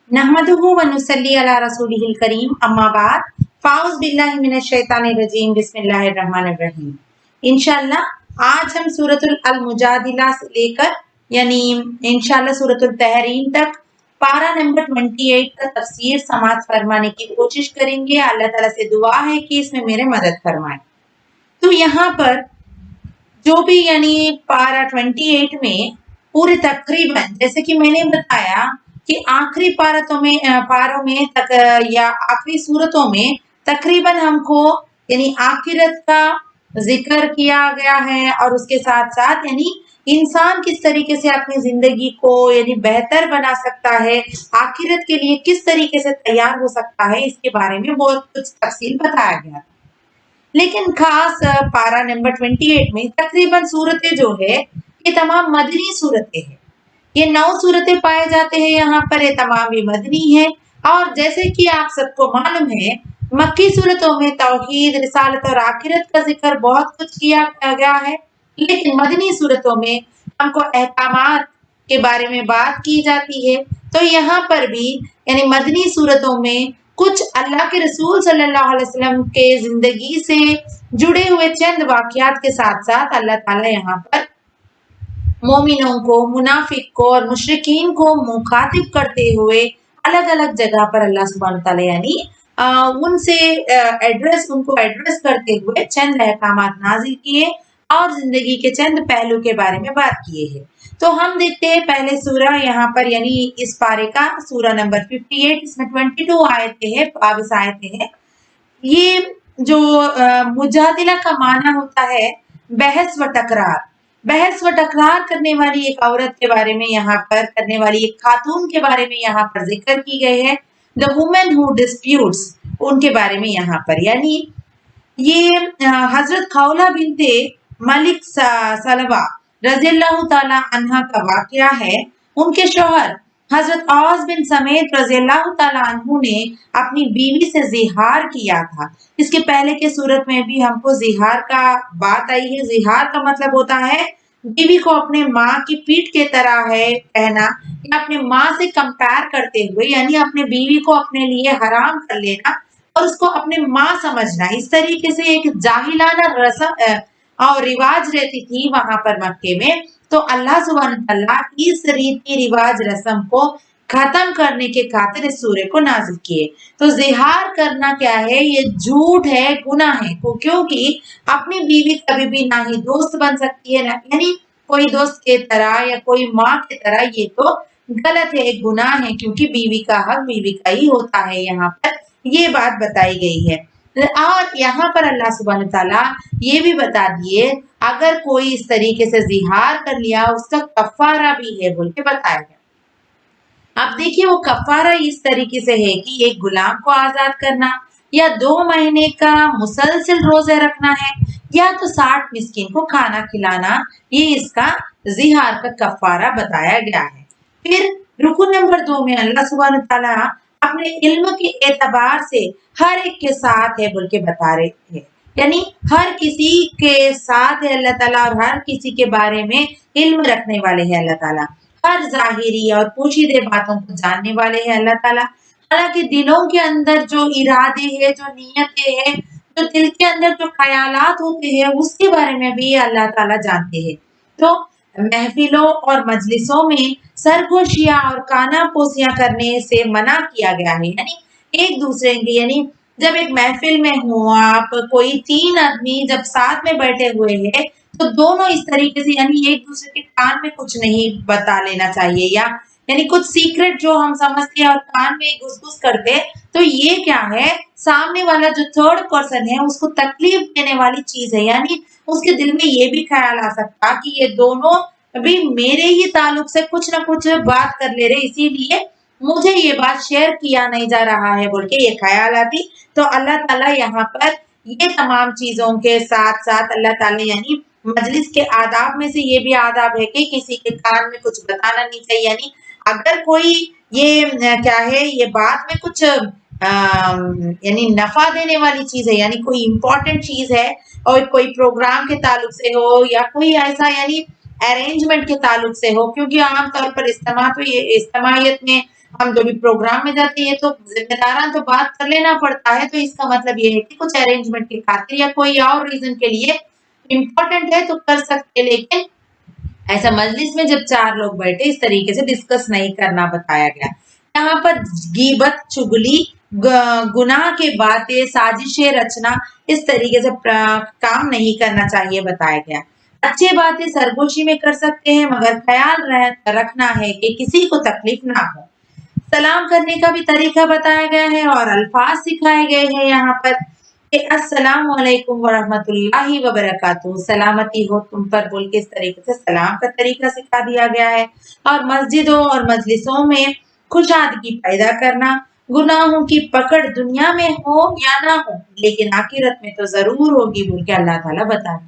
नहमदुहु व नुसल्ली अला रसूलिहिल करीम अम्मा बाद फ़ाउज़ बिल्लाहि मिनश शैतानिर रजीम बिस्मिल्लाहिर रहमानिर रहीम। इंशाअल्लाह आज हम सूरतुल अल मुजादिला से लेकर यानी इंशाअल्लाह सूरतुल तहरीम तक पारा नंबर 28 का तफसीर समाअत फरमाने की कोशिश करेंगे। अल्लाह ताला से दुआ है कि इसमें मेरे मदद फरमाए। तो यहाँ पर जो भी यानी पारा 28 में पूरे तकरीबन जैसे कि मैंने बताया कि आखिरी पारों में तक या आखिरी सूरतों में तकरीबन हमको यानी आखिरत का जिक्र किया गया है और उसके साथ साथ यानी इंसान किस तरीके से अपनी जिंदगी को यानी बेहतर बना सकता है, आखिरत के लिए किस तरीके से तैयार हो सकता है, इसके बारे में बहुत कुछ तफसील बताया गया। लेकिन खास पारा नंबर 28 में तकरीबन सूरतें जो है ये तमाम मदनी सूरतें हैं। ये 9 सूरतें पाए जाते हैं यहाँ पर, ये तमाम भी मदनी है। और जैसे कि आप सबको मालूम है मक्की सूरतों में तौहीद, रिसालत और आखिरत का जिक्र बहुत कुछ किया गया है, लेकिन मदनी सूरतों में हमको अहकामात के बारे में बात की जाती है। तो यहाँ पर भी यानी मदनी सूरतों में कुछ अल्लाह के रसूल सल्लल्लाहु अलैहि वसल्लम के जिंदगी से जुड़े हुए चंद वाकयात के साथ साथ अल्लाह ताला यहाँ पर मोमिनों को, मुनाफिक को और मुशरिकीन को मुखातिब करते हुए अलग अलग जगह पर अल्लाह सुब्हानहू तआला यानी उनसे उनको एड्रेस करते हुए चंद अहकामात नाजिल किए और जिंदगी के चंद पहलू के बारे में बात किए हैं। तो हम देखते हैं पहले सूरा यहाँ पर यानी इस पारे का सूरा नंबर 58, इसमें 22 आयतें हैं, 22 आयतें हैं। ये जो मुजादिला का माना होता है बहस व टकरार, बहस व टकरार करने वाली एक औरत के बारे में यहाँ पर, करने वाली एक खातून के बारे में यहाँ पर जिक्र की गई है। द वुमेन हु डिस्प्यूट्स, उनके बारे में यहाँ पर यानी ये हजरत खौला बिनते मलिक सलवा रज़ियल्लाहु ताला अन्हा का वाकया है। उनके शौहर हजरत औस बिन समेत रज़ियल्लाहु ताला अन्हु ने अपनी बीवी से जिहार किया था। इसके पहले के सूरत में भी हमको जिहार का बात आई है। जिहार का मतलब होता है बीवी को अपने माँ की पीठ के तरह है कहना या अपने माँ से कंपेयर करते हुए यानी अपने बीवी को अपने लिए हराम कर लेना और उसको अपने माँ समझना। इस तरीके से एक जाहिलाना रस्म और रिवाज रहती थी वहां पर मक्के में। तो अल्लाह सुब्हानहू तआला इस रीति रिवाज रस्म को खत्म करने के खातिर इस सूरे को नाजिल किए। तो जिहार करना क्या है? ये झूठ है, गुनाह है, क्योंकि अपनी बीवी कभी भी ना ही दोस्त बन सकती है, ना यानी कोई दोस्त के तरह या कोई माँ की तरह, ये तो गलत है, एक गुनाह है, क्योंकि बीवी का हक बीवी का ही होता है। यहाँ पर ये बात बताई गई है। और यहाँ पर अल्लाह सुब्हानहू तआला ये भी बता दिए अगर कोई इस तरीके से जिहार कर लिया उसका कफारा भी है बोल के बताया गया। अब देखिए वो कफारा इस तरीके से है कि एक गुलाम को आजाद करना या 2 महीने का मुसलसल रोजे रखना है या तो 60 मिस्किन को खाना खिलाना, ये इसका जिहार का कफारा बताया गया है। फिर रुकू नंबर 2 में अल्लाह सुब्हानहू तआला अपने इल्म के एतबार से हर एक के साथ है बोल के बता रहे थे, यानी हर किसी के साथ है अल्लाह ताला और हर किसी के बारे में इल्म रखने वाले हैं अल्लाह ताला। हर जाहिरी और पोशीदे बातों को जानने वाले हैं अल्लाह ताला। हालांकि दिलों के अंदर जो इरादे हैं, जो नीयतें हैं, जो दिल के अंदर जो ख्यालात होते हैं, उसके बारे में भी अल्लाह ताला जानते हैं। तो महफिलों और मजलिसों में सरगोशियां और कानापोसियां करने से मना किया गया है। यानी एक दूसरे की यानी जब एक महफिल में हो आप, कोई 3 आदमी जब साथ में बैठे हुए हैं तो दोनों इस तरीके से यानी एक दूसरे के कान में कुछ नहीं बता लेना चाहिए, या यानी कुछ सीक्रेट जो हम समझते हैं और कान में घुस-घुस करते हैं, तो ये क्या है, सामने वाला जो थर्ड पर्सन है उसको तकलीफ देने वाली चीज है। यानी उसके दिल में ये भी ख्याल आ सकता कि ये दोनों अभी मेरे ही ताल्लुक से कुछ ना कुछ बात कर ले रहे, इसीलिए मुझे ये बात शेयर किया नहीं जा रहा है बोल के ये ख्याल आती। तो अल्लाह ताला यहाँ पर ये तमाम चीजों के साथ साथ अल्लाह ताला यानी मजलिस के आदाब में से ये भी आदाब है कि किसी के कान में कुछ बताना नहीं चाहिए। यानी अगर कोई ये क्या है, ये बात में कुछ यानी नफा देने वाली चीज है, यानी कोई इंपॉर्टेंट चीज है और कोई प्रोग्राम के ताल्लुक से हो या कोई ऐसा यानी अरेंजमेंट के ताल्लुक से हो, क्योंकि आमतौर पर इज्तिमायत में हम जो भी प्रोग्राम में जाते हैं तो जिम्मेदारान तो बात कर लेना पड़ता है, तो इसका मतलब ये है कि कुछ अरेंजमेंट की खातिर या कोई और रीजन के लिए इम्पोर्टेंट है तो कर सकते, लेकिन ऐसा मजलिस में जब 4 लोग बैठे इस तरीके से डिस्कस नहीं करना बताया गया। यहाँ पर गीबत, चुगली, गुनाह के बातें, साजिशें रचना इस तरीके से काम नहीं करना चाहिए बताया गया। अच्छी बातें सरगोशी में कर सकते हैं, मगर ख्याल रखना है कि किसी को तकलीफ ना हो। सलाम करने का भी तरीका बताया गया है और अल्फाज सिखाए गए हैं यहाँ पर कि अस्सलाम वालेकुम व रहमतुल्लाहि व बरकातुहू, सलामती हो तुम पर बोल के इस तरीके से सलाम का तरीका सिखा दिया गया है। और मस्जिदों और मजलिसों में खुशादगी पैदा करना, गुनाहों की पकड़ दुनिया में हो या ना हो लेकिन आखिरत में तो जरूर होगी बोल के अल्लाह ताला बताए।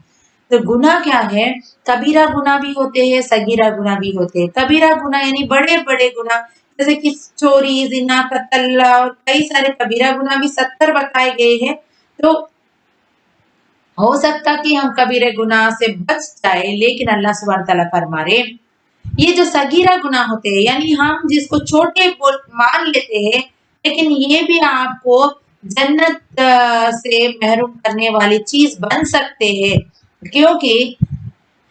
तो गुनाह क्या है? कबीरा गुनाह भी होते हैं, सगीरा गुनाह भी होते हैं। कबीरा गुनाह यानी बड़े बड़े गुनाह, जैसे कि चोरी, जिना, कत्ल और कई सारे कबीरा गुनाह भी 70 बताए गए हैं। तो हो सकता कि हम कबीरे गुनाह से बच जाए, लेकिन अल्लाह सुब्हानहू तआला फरमा रहे ये जो सगीरा गुनाह होते हैं यानी हम जिसको छोटे मान लेते हैं, लेकिन ये भी आपको जन्नत से महरूम करने वाली चीज बन सकते हैं, क्योंकि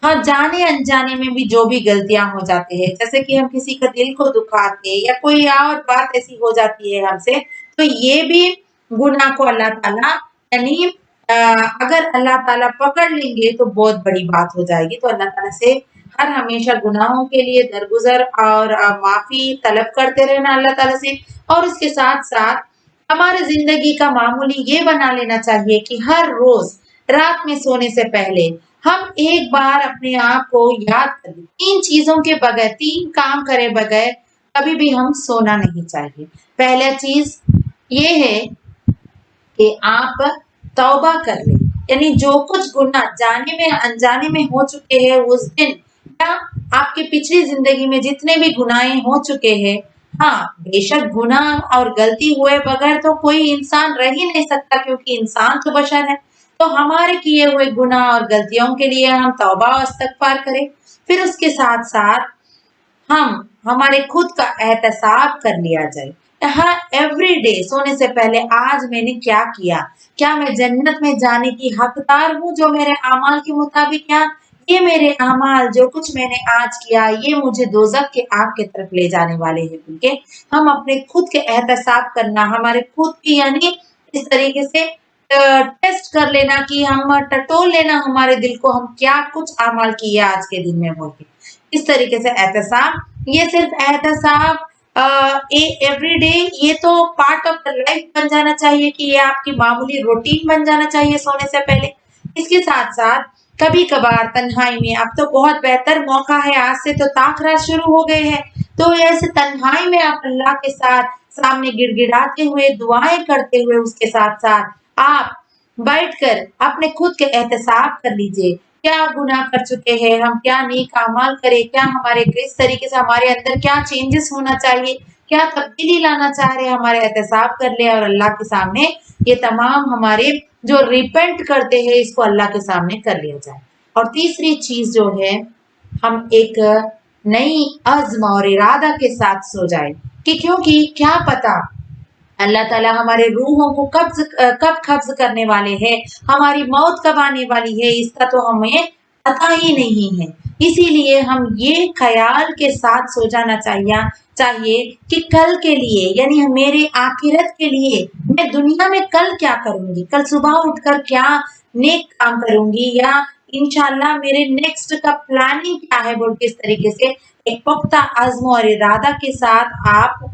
हाँ जाने अनजाने में भी जो भी गलतियां हो जाती है, जैसे कि हम किसी का दिल को दुखाते या कोई और बात ऐसी हो जाती है हमसे, तो ये भी गुनाह को अल्लाह ताला यानी अगर अल्लाह ताला पकड़ लेंगे तो बहुत बड़ी बात हो जाएगी। तो अल्लाह ताला से हर हमेशा गुनाहों के लिए दरगुजर और माफी तलब करते रहना अल्लाह ताला से, और उसके साथ साथ हमारे जिंदगी का मामूली ये बना लेना चाहिए कि हर रोज रात में सोने से पहले हम एक बार अपने आप को याद करें, 3 चीजों के बगैर, 3 काम करे बगैर कभी भी हम सोना नहीं चाहिए। पहला चीज ये है कि आप तौबा कर लें, यानी जो कुछ गुनाह जाने में अनजाने में हो चुके हैं उस दिन, या आपकी पिछली जिंदगी में जितने भी गुनाहें हो चुके हैं, हाँ बेशक गुनाह और गलती हुए बगैर तो कोई इंसान रह ही नहीं सकता, क्योंकि इंसान तो बशर है। तो हमारे किए हुए गुनाह और गलतियों के लिए हम तौबा और इस्तगफार करें। फिर उसके साथ साथ हम हमारे खुद का एहतसाब कर लिया जाए। हाँ एवरी डे सोने से पहले आज मैंने क्या किया, क्या मैं जन्नत में जाने की हकदार हूँ जो मेरे अमाल के मुताबिक, या ये मेरे अमाल जो कुछ मैंने आज किया ये मुझे दोजख के आग की तरफ ले जाने वाले हैं। क्योंकि हम अपने खुद के एहतसाब करना, हमारे खुद की यानी इस तरीके से टेस्ट कर लेना कि हम टटोल लेना हमारे दिल को, हम क्या कुछ अमाल किए आज के दिन में बोल के, इस तरीके से एहतसाब। ये सिर्फ एहतसाब एवरी डे, ये तो पार्ट ऑफ द लाइफ बन जाना चाहिए कि ये आपकी मामूली रूटीन बन जाना चाहिए सोने से पहले। इसके साथ साथ कभी कभार तन्हाई में, अब तो बहुत बेहतर मौका है, आज से तो ताखरात शुरू हो गए हैं, तो ऐसे तन्हाई में आप अल्लाह के साथ सामने गिड़गिड़ाते हुए दुआएं करते हुए उसके साथ साथ आप बैठकर अपने खुद के एहतसाब कर लीजिए, क्या गुनाह कर चुके हैं हम, क्या नेक अमाल करें, क्या हमारे किस तरीके से हमारे अंदर क्या चेंजेस होना चाहिए, क्या तब्दीली लाना चाह रहे हैं, हमारे एहतसाब कर ले और अल्लाह के सामने ये तमाम हमारे जो रिपेंट करते हैं इसको अल्लाह के सामने कर लिया जाए। और तीसरी चीज जो है, हम एक नई अज़्म और इरादा के साथ सो जाए, कि क्योंकि क्या पता अल्लाह ताला हमारे रूहों को कब कब्ज करने वाले हैं, हमारी मौत कब आने वाली है, इसका तो हमें पता ही नहीं है। इसीलिए हम ये ख्याल के साथ सो जाना चाहिए कि कल के लिए यानी मेरे आखिरत के लिए मैं दुनिया में कल क्या करूंगी, कल सुबह उठकर क्या नेक काम करूंगी, या इंशाल्लाह मेरे नेक्स्ट का प्लानिंग क्या है बोल के इस तरीके से एक पुख्ता अज़्म और इरादा के साथ आप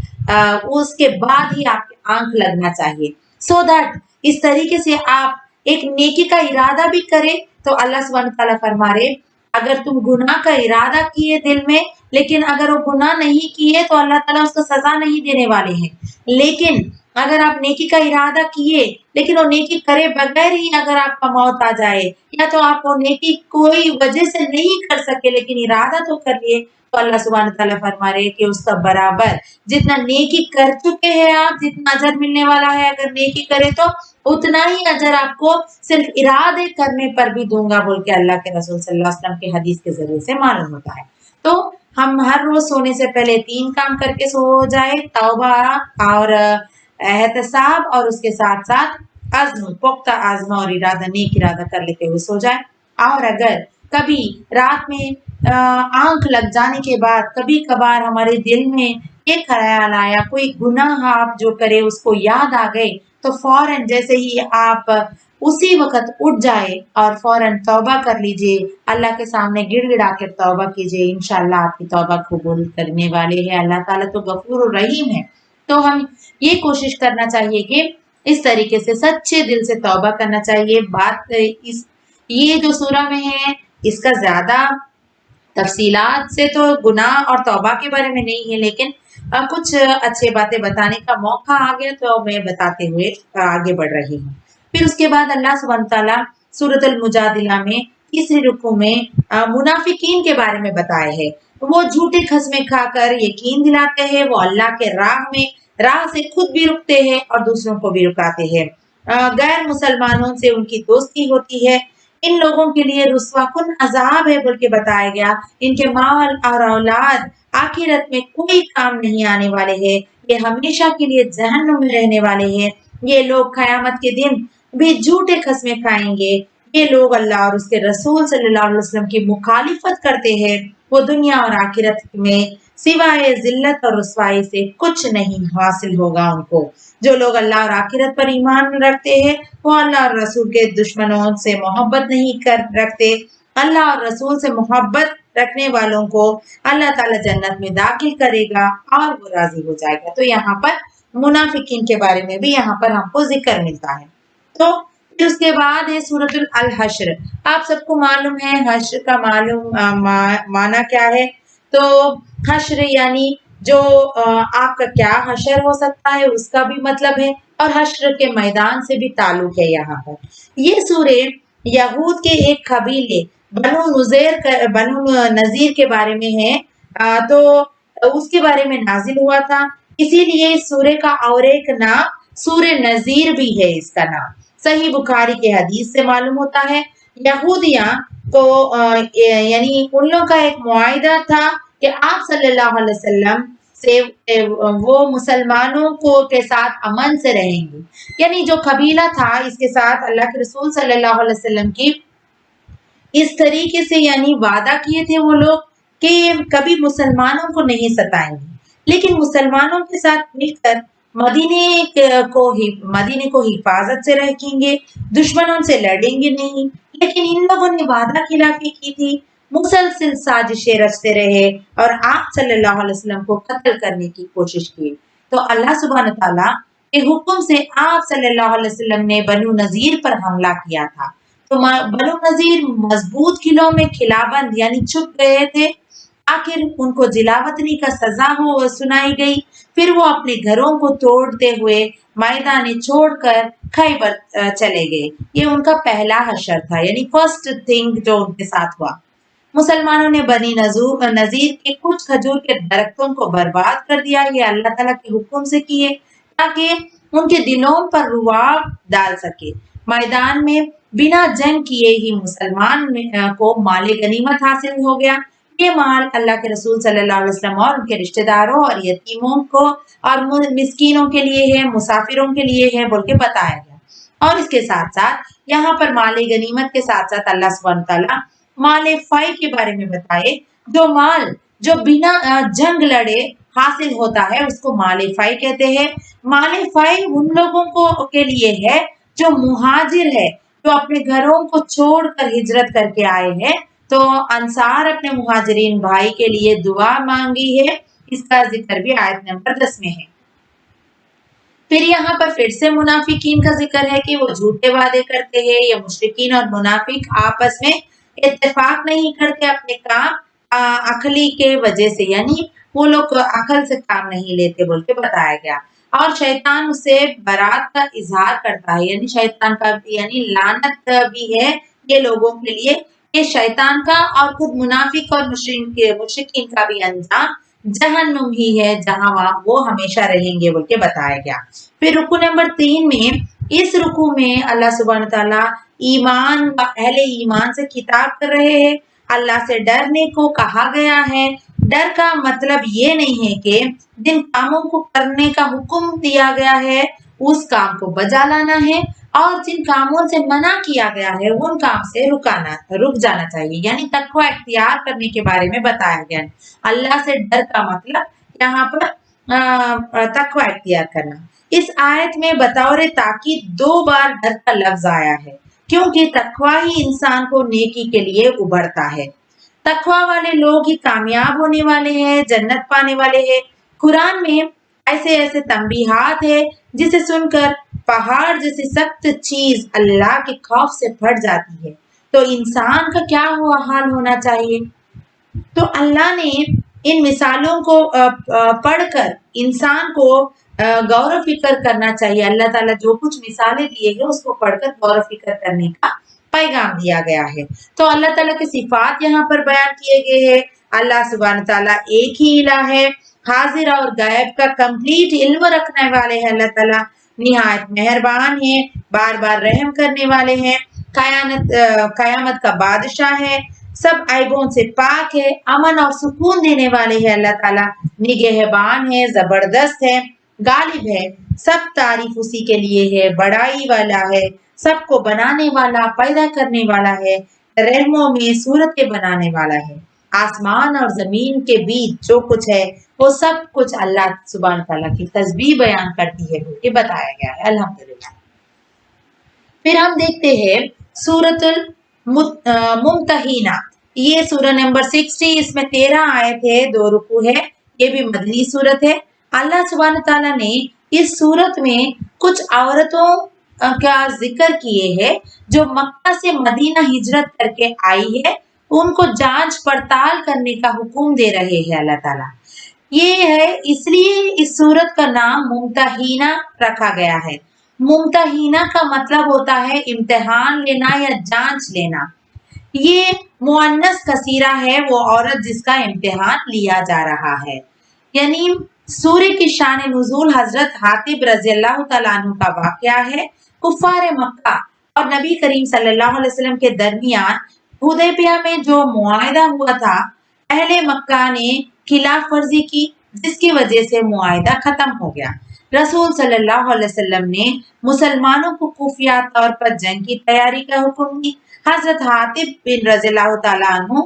उसके बाद ही आपके आंख लगना चाहिए, सो दैट इस तरीके से आप एक नेकी का इरादा भी करें। तो अल्लाह सुब्हानहू तआला फरमा रहे अगर तुम गुनाह का इरादा किए दिल में, लेकिन अगर वो गुनाह नहीं किए तो अल्लाह ताला उसको सजा नहीं देने वाले हैं, लेकिन अगर आप नेकी का इरादा किए लेकिन वो नेकी करे बगैर ही अगर आपका मौत आ जाए, या तो आप वो नेकी कोई वजह से नहीं कर सके लेकिन इरादा तो कर लिए, तो अल्लाह सुब्हानहू तआला फरमा रहे कि उसका बराबर जितना नेकी कर चुके हैं आप, जितना अजर मिलने वाला है अगर नेकी करे तो उतना ही अजर आपको सिर्फ इरादे करने पर भी दूंगा बोल के अल्लाह के रसूल सल्लल्लाहु अलैहि वसल्लम के हदीस के जरिए से मालूम होता है। तो हम हर रोज सोने से पहले 3 काम करके सो जाए, तौबा और एहतसाब, और उसके साथ साथ अज़्म, पुख्ता अज़्म और इरादा, नेक इरादा कर लेते हुए सो जाए। और अगर कभी रात में आंख लग जाने के बाद कभी कभार हमारे दिल में ये ख्याल आया, कोई गुनाह आप जो करे उसको याद आ गए, तो फौरन जैसे ही आप उसी वक़्त उठ जाए और फौरन तौबा कर लीजिए, अल्लाह के सामने गिड़गिड़ा कर तौबा कीजिए, इंशाअल्लाह आपकी तौबा कबूल करने वाले हैं। अल्लाह ताला तो गफूर रहीम है। तो हम ये कोशिश करना चाहिए कि इस तरीके से सच्चे दिल से तौबा करना चाहिए। बात इस ये जो सूरा में है इसका ज्यादा तफसीलात से तो गुनाह और तौबा के बारे में नहीं है, लेकिन कुछ अच्छे बातें बताने का मौका आ गया तो मैं बताते हुए आगे बढ़ रही हूँ। फिर उसके बाद अल्लाह सुब्हानहू तआला सूरत अल मुजादिला में तीसरी रुकू में मुनाफिकीन के बारे में बताए है। वो झूठे खसमे खाकर यकीन दिलाते हैं, वो अल्लाह के राह से खुद भी रुकते हैं और दूसरों को भी रुकाते हैं। गैर मुसलमानों से उनकी दोस्ती होती है। इन लोगों के लिए रुस्वाकुन अजाब है बोल के बताया गया। इनके माल और औलाद आखिरत में कोई काम नहीं आने वाले हैं, ये हमेशा के लिए जहन्नुम में रहने वाले हैं। ये लोग क़यामत के दिन भी झूठे खसमे खाएंगे। ये लोग अल्लाह और उसके रसूल सल्लल्लाहु अलैहि वसल्लम की मुखालिफत करते हैं। वो दुनिया और आखिरत में सिवाय जिल्लत और रुसवाई से कुछ नहीं हासिल होगा उनको। जो लोग अल्लाह और आखिरत पर ईमान रखते हैं वो अल्लाह और रसूल के दुश्मनों से मोहब्बत नहीं कर रखते। अल्लाह और रसूल से मोहब्बत रखने वालों को अल्लाह ताला जन्नत में दाखिल करेगा और वो राजी हो जाएगा। तो यहाँ पर मुनाफिकीन के बारे में भी यहाँ पर हमको जिक्र मिलता है। तो फिर उसके बाद है सूरतुल अल हश्र। आप सबको मालूम है हश्र का माना क्या है। तो हश्र यानी जो आपका क्या हशर हो सकता है उसका भी मतलब है, और हश्र के मैदान से भी ताल्लुक है। यहाँ पर ये सूरे यहूद के एक कबीले बनु नजीर के बारे में है। तो उसके बारे में नाजिल हुआ था, इसीलिए इस सूरे का और एक नाम सूरे नजीर भी है। इसका नाम सही बुखारी के हदीस से मालूम होता है। यहूदिया को यानी उन लोगों का एक मुआहिदा था कि आप सल्लल्लाहु अलैहि वसल्लम से वो मुसलमानों को के साथ अमन से रहेंगे। यानी जो कबीला था इसके साथ अल्लाह के रसूल सल्लल्लाहु अलैहि वसल्लम की इस तरीके से यानी वादा किए थे वो लोग कि कभी मुसलमानों को नहीं सताएंगे, लेकिन मुसलमानों के साथ मिलकर मदीने को हिफाजत से रखेंगे, दुश्मनों से लड़ेंगे नहीं। लेकिन इन लोगों ने वादा खिलाफी की थी, मुसलसल साजिशें रचते रहे और आप सल्लल्लाहु अलैहि वसल्लम को कत्ल करने की कोशिश की। तो अल्लाह सुब्हानहू तआला के हुक्म से आप सल्लल्लाहु अलैहि वसल्लम ने बनु नजीर पर हमला किया था। तो बनु नजीर मजबूत किलों में खिलाबंद यानी छुप गए थे। आखिर उनको जिलावतनी का सजा सुनाई गई। फिर वो अपने घरों को तोड़ते हुए मैदान छोड़कर खैबर चले गए। ये उनका पहला हशर था, यानी फर्स्ट थिंग जो उनके साथ हुआ। मुसलमानों ने बनी नजीर के कुछ खजूर के दरख्तों को बर्बाद कर दिया। ये अल्लाह ताला के हुक्म से किए ताकि उनके दिलों पर रुआब डाल सके। मैदान में बिना जंग किए ही मुसलमान को माले गनीमत हासिल हो गया। ये माल अल्लाह के रसूल सल्लल्लाहु अलैहि वसल्लम और उनके रिश्तेदारों और यतीमों को और मिस्कीनों के लिए है, मुसाफिरों के लिए है बोल के बताया गया। और इसके साथ साथ यहाँ पर माले गनीमत के साथ साथ अल्लाह सुब्हानहू तआला माले फ़ै के बारे में बताए। जो माल जो बिना जंग लड़े हासिल होता है उसको माले फ़ै कहते हैं। माले फ़ै उन लोगों को के लिए है जो मुहाजिर है, जो अपने घरों को छोड़कर हिजरत करके आए हैं। तो अंसार अपने मुहाजिरीन भाई के लिए दुआ मांगी है। इसका जिक्र भी आयत नंबर 10 में है। फिर यहाँ पर फिर से मुनाफिकीन का जिक्र है कि वो झूठे वादे करते हैं। ये मुशरिकीन और मुनाफिक आपस में इत्तेफाक नहीं करते अपने काम अकली के वजह से, यानी वो लोग अकल से काम नहीं लेते बोल के बताया गया। और शैतान उससे बरात का इजहार करता है, यानी शैतान का यानी लानत भी है ये लोगों के लिए। ये शैतान का और खुद मुनाफिक और मुशरिकीन का भी अंजाम जहन्नुम ही है, जहां वो हमेशा रहेंगे बोल के बताया गया। फिर रुकू नंबर 3 में, इस रुकू में अल्लाह सुब्हानहू तआला ईमान व अहले ईमान से खिताब कर रहे हैं। अल्लाह से डरने को कहा गया है। ڈر کا مطلب یہ نہیں ہے کہ جن کاموں کو کرنے کا حکم دیا گیا ہے اس کام کو بجا لانا ہے، اور جن کاموں سے منع کیا گیا ہے ان کام سے رک جانا چاہیے، یعنی تقوی اختیار کرنے کے بارے میں بتایا گیا ہے۔ اللہ سے ڈر کا مطلب یہاں پر تقوی اختیار کرنا۔ اس آیت میں بطور تاکید 2 بار ڈر کا لفظ آیا ہے، کیونکہ تقوی ہی انسان کو نیکی کے لیے ابھرتا ہے۔ تقوی والے لوگ ہی کامیاب ہونے والے ہیں، جنت پانے والے ہیں۔ قرآن میں ایسے تنبیہات ہے جسے سن کر پہاڑ جیسی سخت چیز اللہ کے خوف سے پھٹ جاتی ہے، تو انسان کا کیا حال ہونا چاہیے؟ تو اللہ نے ان مثالوں کو پڑھ کر انسان کو غور و فکر کرنا چاہیے۔ اللہ تعالیٰ جو کچھ مثالیں دیے گئے اس کو پڑھ کر غور و فکر کرنے کا پیغام دیا گیا ہے۔ تو اللہ تعالیٰ کے صفات یہاں پر بیان کیے گئے ہیں۔ اللہ سبحانہ تعالیٰ ایک ہی الہ ہے، حاضر اور غائب کا کمپلیٹ علم رکھنے والے ہیں۔ اللہ تعالیٰ نہایت مہربان ہیں، بار بار رحم کرنے والے ہیں، قیامت کا بادشاہ ہے، سب عیبوں سے پاک ہے، امن اور سکون دینے والے ہیں۔ اللہ تعالیٰ نگہبان ہے، زبردست ہے، غالب ہے، سب تعریف اسی کے لیے ہے، بڑائی والا ہے، سب کو بنانے والا، پیدا کرنے والا ہے، رحموں میں صورتیں بنانے والا ہے۔ آسمان اور زمین کے بیچ جو کچھ ہے وہ سب کچھ اللہ سبحانہ تعالیٰ کی تسبیح بیان کرتی ہے بلکہ بتایا گیا ہے۔ الحمدللہ۔ پھر ہم دیکھتے ہیں سورۃ الممتحنہ، یہ سورہ نمبر 60، اس میں 13 آیت ہے، 2 رکوع ہے، یہ بھی مدنی سورت ہے۔ اللہ سبحانہ تعالیٰ نے اس سورت میں کچھ عورتوں کا ذکر کیے ہے جو مکہ سے مدینہ ہجرت کر کے آئی ہے، ان کو جانچ پڑتال کرنے کا حکم دے رہے ہیں اللہ تعالیٰ۔ یہ ہے اس لیے اس سورت کا نام ممتحنہ رکھا گیا ہے۔ ممتحنہ کا مطلب ہوتا ہے امتحان لینا یا جانچ لینا۔ یہ مؤنث کثیرہ ہے، وہ عورت جس کا امتحان لیا جا رہا ہے۔ یعنی سورہ کی شان نزول حضرت حاتب رضی اللہ تعالیٰ عنہ کا واقعہ ہے۔ کفار مکہ اور نبی کریم صلی اللہ علیہ وسلم کے درمیان حدیبیہ میں جو معاہدہ ہوا تھا، اہل مکہ نے خلاف ورزی کی، جس کی وجہ سے معاہدہ ختم ہو گیا۔ رسول صلی اللہ علیہ وسلم نے مسلمانوں کو خفیہ طور پر جنگ کی تیاری کا حکم دی۔ حضرت حاتب بن رضی اللہ تعالیٰ عنہ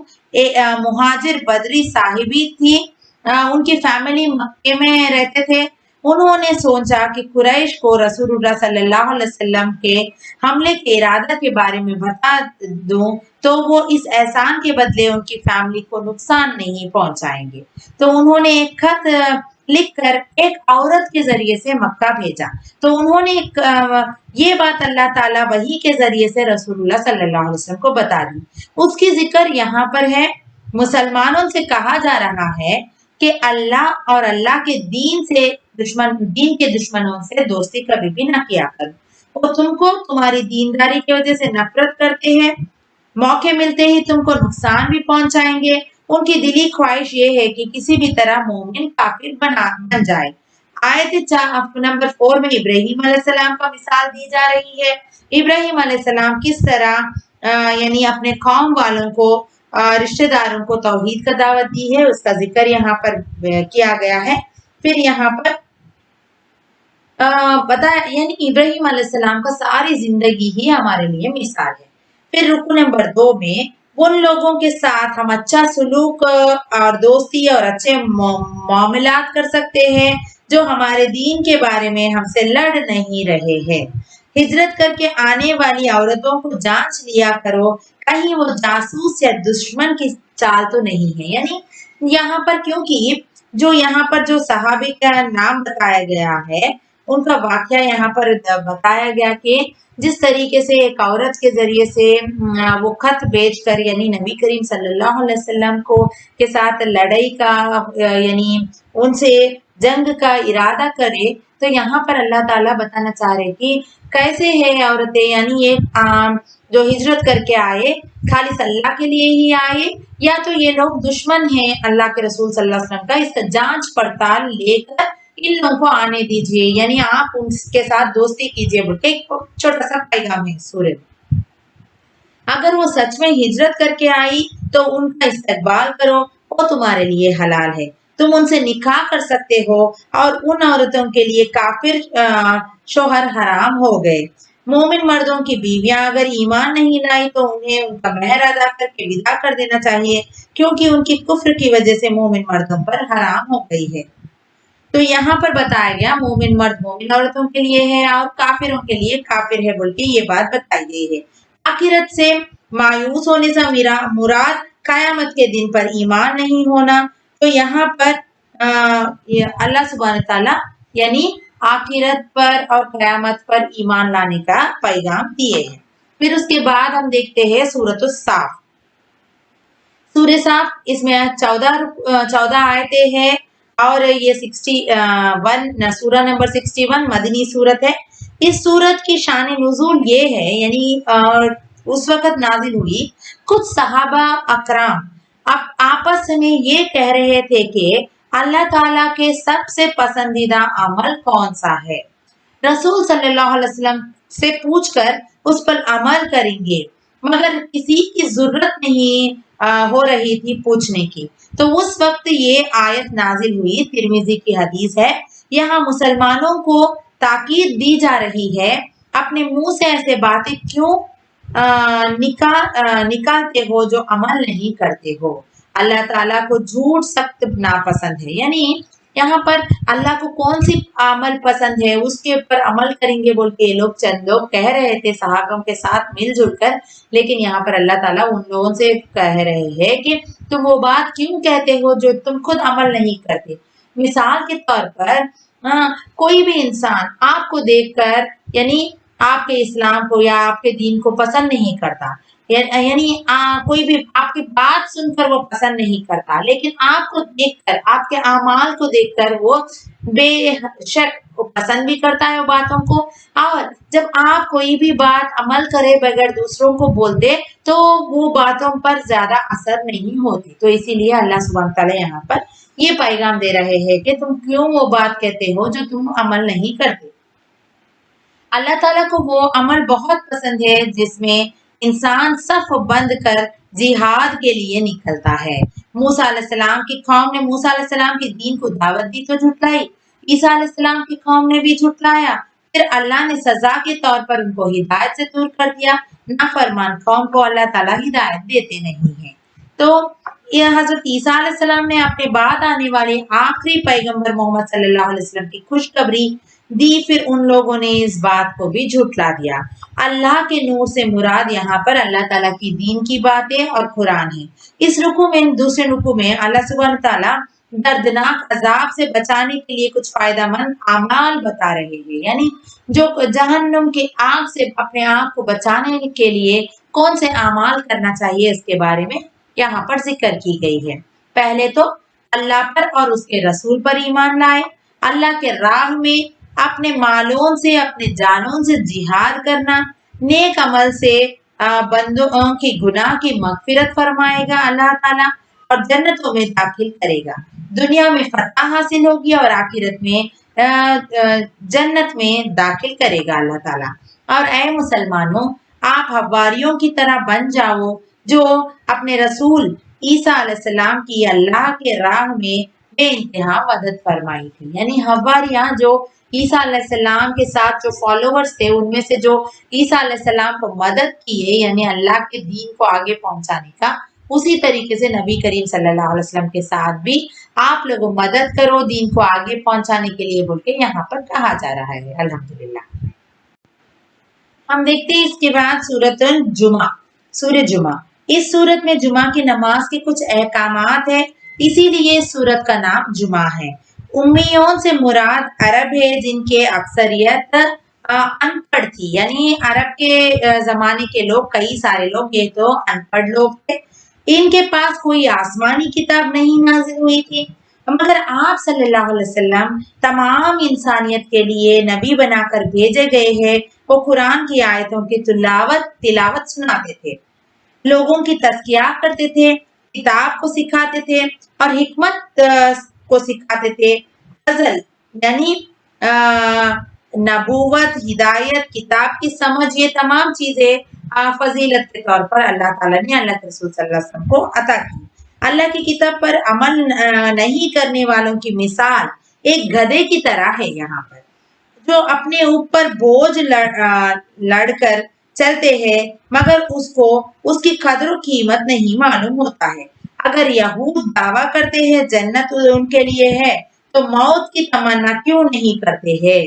مہاجر بدری صاحبی تھی، ان کی فیملی مکے میں رہتے تھے۔ انہوں نے سوچا کہ قریش کو رسول اللہ صلی اللہ علیہ وسلم کے حملے کے ارادہ کے بارے میں بتا دوں تو وہ اس احسان کے بدلے ان کی فیملی کو نقصان نہیں پہنچائیں گے۔ تو انہوں نے ایک خط لکھ کر ایک عورت کے ذریعے سے مکہ بھیجا۔ تو انہوں نے یہ بات اللہ تعالیٰ وحی کے ذریعے سے رسول اللہ صلی اللہ علیہ وسلم کو بتا دی۔ اس کی ذکر یہاں پر ہے۔ مسلمانوں سے کہا جا رہا ہے کہ اللہ اور اللہ کے دین کے دشمنوں سے دوستی کبھی بھی نہ کیا کر۔ وہ تم کو تمہاری دینداری کی وجہ سے نفرت کرتے ہیں، موقع ملتے ہی تم کو نقصان بھی پہنچائیں گے۔ ان کی دلی خواہش یہ ہے کہ کسی بھی طرح مومن کافر بن جائے۔ آیت نمبر 4 میں ابراہیم علیہ السلام کا مثال دی جا رہی ہے۔ ابراہیم علیہ السلام کس طرح یعنی اپنے قوم والوں کو، رشتہ داروں کو توحید کا دعوت دی ہے، اس کا ذکر یہاں پر کیا گیا ہے۔ پھر یہاں پر یعنی ابراہیم علیہ السلام کا ساری زندگی ہی ہمارے لیے مثال ہے۔ پھر رکو نمبر 2 میں ان لوگوں کے ساتھ ہم اچھا سلوک اور دوستی اور اچھے معاملات کر سکتے ہیں جو ہمارے دین کے بارے میں ہم سے لڑ نہیں رہے ہیں۔ ہجرت کر کے آنے والی عورتوں کو جانچ لیا کرو، کہیں وہ جاسوس یا دشمن کی چال تو نہیں ہے۔ یعنی یہاں پر کیونکہ یہاں پر جو صحابی کا نام بتایا گیا ہے، ان کا واقعہ یہاں پر بتایا گیا کہ جس طریقے سے ایک عورت کے ذریعے سے وہ خط بیچ کر یعنی نبی کریم صلی اللہ علیہ وسلم کے ساتھ لڑائی کا یعنی ان سے جنگ کا ارادہ کرے، تو یہاں پر اللہ تعالیٰ بتانا چاہ رہے کہ کیسے ہے عورتیں، یعنی ایک جو ہجرت کر کے آئے خالص اللہ کے لیے ہی آئے، یا تو یہ لوگ دشمن ہیں اللہ کے رسول صلی اللہ علیہ وسلم کا، اس کا جانچ پڑتال لے کر ان لوگوں کو آنے دیجئے، یعنی آپ ان کے ساتھ دوستی کیجئے۔ بلکہ ایک چھوٹا سا پیغام ہے سورت۔ اگر وہ سچ میں ہجرت کر کے آئی تو ان کا استقبال کرو، وہ تمہارے لیے حلال ہے، تم ان سے نکاح کر سکتے ہو، اور ان عورتوں کے لیے کافر شوہر حرام ہو گئے۔ مومن مردوں کی بیویاں اگر ایمان نہیں لائی تو انہیں ان کا مہر ادا کر کے ودا کر دینا چاہیے، کیونکہ ان کی کفر کی وجہ سے مومن مردوں پر حرام ہو گئی ہے۔ تو یہاں پر بتایا گیا مومن مرد مومن عورتوں کے لیے ہے اور کافروں کے لیے کافر ہے بول کے یہ بات بتائی گئی ہے۔ آخرت سے مایوس ہونے سے مراد قیامت کے دن پر ایمان نہیں ہونا۔ تو یہاں پر اللہ سبحانہ تعالیٰ یعنی آخرت پر اور قیامت پر ایمان لانے کا پیغام دیے ہیں۔ پھر اس کے بعد ہم دیکھتے ہیں سورۃ الصاف۔ سورہ صاف اس میں 14 آیتیں ہیں اور یہ 61 سورہ نمبر 61 مدنی سورت ہے۔ اس سورت کی شان نزول یہ ہے یعنی اس وقت نازل ہوئی، کچھ صحابہ اکرام اب آپس میں یہ کہہ رہے تھے کہ اللہ تعالیٰ کے سب سے پسندیدہ عمل کون سا ہے؟ رسول صلی اللہ علیہ وسلم سے پوچھ کر اس پر عمل کریں گے، مگر کسی کی ضرورت نہیں ہو رہی تھی پوچھنے کی۔ تو اس وقت یہ آیت نازل ہوئی، ترمذی کی حدیث ہے۔ یہاں مسلمانوں کو تاکید دی جا رہی ہے، اپنے منہ سے ایسے باتیں کیوں نکالتے ہو جو عمل نہیں کرتے ہو۔ اللہ تعالیٰ کو جھوٹ سخت ناپسند ہے، یعنی یہاں پر اللہ کو کون سی عمل پسند ہے اس کے اوپر عمل کریں گے بول کے یہ چند لوگ کہہ رہے تھے صحابوں کے ساتھ مل جل کر، لیکن یہاں پر اللہ تعالیٰ ان لوگوں سے کہہ رہے ہیں کہ تم وہ بات کیوں کہتے ہو جو تم خود عمل نہیں کرتے۔ مثال کے طور پر کوئی بھی انسان آپ کو دیکھ کر یعنی آپ کے اسلام کو یا آپ کے دین کو پسند نہیں کرتا، یعنی کوئی بھی آپ کی بات سن کر وہ پسند نہیں کرتا، لیکن آپ کو دیکھ کر آپ کے اعمال کو دیکھ کر وہ بے شک پسند بھی کرتا ہے وہ باتوں کو، اور جب آپ کوئی بھی بات عمل کرے بغیر دوسروں کو بول دے تو وہ باتوں پر زیادہ اثر نہیں ہوتی۔ تو اسی لیے اللہ سبحانہ تعالیٰ یہاں پر یہ پیغام دے رہے ہیں کہ تم کیوں وہ بات کہتے ہو جو تم عمل نہیں کرتے۔ اللہ تعالیٰ کو وہ عمل بہت پسند ہے جس میں انسان صف بند کر جہاد کے لیے نکلتا ہے۔ موسیٰ علیہ السلام کی قوم نے موسیٰ علیہ السلام کے دین کو دعوت دی تو جھٹلائی، عیسیٰ علیہ السلام کی قوم نے بھی جھٹلایا، پھر اللہ نے سزا کے طور پر ان کو ہدایت سے دور کر دیا۔ نافرمان قوم کو اللہ تعالیٰ ہدایت دیتے نہیں ہیں۔ تو یہ حضرت عیسیٰ علیہ السلام نے اپنے بعد آنے والے آخری پیغمبر محمد صلی اللہ علیہ وسلم کی خوشخبری دی، پھر ان لوگوں نے اس بات کو بھی جھٹلا دیا۔ اللہ کے نور سے مراد یہاں پر اللہ تعالیٰ کی دین کی باتیں اور قرآن ہے۔ اس رکوع میں دوسرے رکوع میں اللہ سبحانہ تعالیٰ دردناک عذاب سے بچانے کے لیے کچھ فائدہ مند اعمال بتا رہے ہیں، یعنی جو جہنم کی آگ سے اپنے آپ کو بچانے کے لیے کون سے اعمال کرنا چاہیے اس کے بارے میں یہاں پر ذکر کی گئی ہے۔ پہلے تو اللہ پر اور اس کے رسول پر ایمان لائے، اللہ کے راہ میں اپنے مالوں سے اپنے جانوں سے جہاد کرنا، نیک عمل سے بندوں کی گناہ کی مغفرت فرمائے گا اللہ تعالیٰ اور جنتوں میں داخل کرے گا، دنیا میں فتح حاصل ہوگی اور آخرت میں جنت میں داخل کرے گا اللہ تعالیٰ۔ اور اے مسلمانوں، آپ حواریوں کی طرح بن جاؤ جو اپنے رسول عیسیٰ علیہ السلام کی اللہ کے راہ میں بے انتہا مدد فرمائی تھی، یعنی حواریاں جو عیسیٰ علیہ السلام کے ساتھ جو فالوورز تھے ان میں سے جو عیسیٰ علیہ السلام کو مدد کیے یعنی اللہ کے دین کو آگے پہنچانے کا، اسی طریقے سے نبی کریم صلی اللہ علیہ وسلم کے ساتھ بھی آپ لوگوں مدد کرو دین کو آگے پہنچانے کے لیے بول کے یہاں پر کہا جا رہا ہے الحمدللہ۔ ہم دیکھتے ہیں اس کے بعد سورۃ الجمعہ، سورہ جمعہ۔ اس سورت میں جمعہ کی نماز کے کچھ احکامات ہیں، اسی لیے اس سورت کا نام جمعہ ہے۔ امیوں سے مراد عرب ہے جن کے اکثریت ان پڑھ تھی، یعنی عرب کے زمانے کے لوگ کئی سارے لوگ یہ تو ان پڑھ لوگ تھے، ان کے پاس کوئی آسمانی کتاب نہیں نازل ہوئی تھی، مگر آپ صلی اللہ علیہ وسلم تمام انسانیت کے لیے نبی بنا کر بھیجے گئے ہیں۔ وہ قرآن کی آیتوں کی تلاوت سناتے تھے، لوگوں کی تزکیہ کرتے تھے، کتاب کو سکھاتے تھے اور حکمت کو سکھاتے تھے۔ فضل یعنی نبوت، ہدایت، کتاب کی سمجھ، یہ تمام چیزیں فضیلت کے طور پر اللہ تعالیٰ نے اللہ کے رسول صلی اللہ علیہ وسلم کو عطا کی۔ اللہ کی کتاب پر عمل نہیں کرنے والوں کی مثال ایک گدھے کی طرح ہے یہاں پر، جو اپنے اوپر بوجھ لڑ کر چلتے ہیں مگر اس کو اس کی قدر و قیمت نہیں معلوم ہوتا ہے۔ اگر یہود دعویٰ کرتے ہیں جنت ان کے لیے ہے تو موت کی تمنا کیوں نہیں کرتے ہیں؟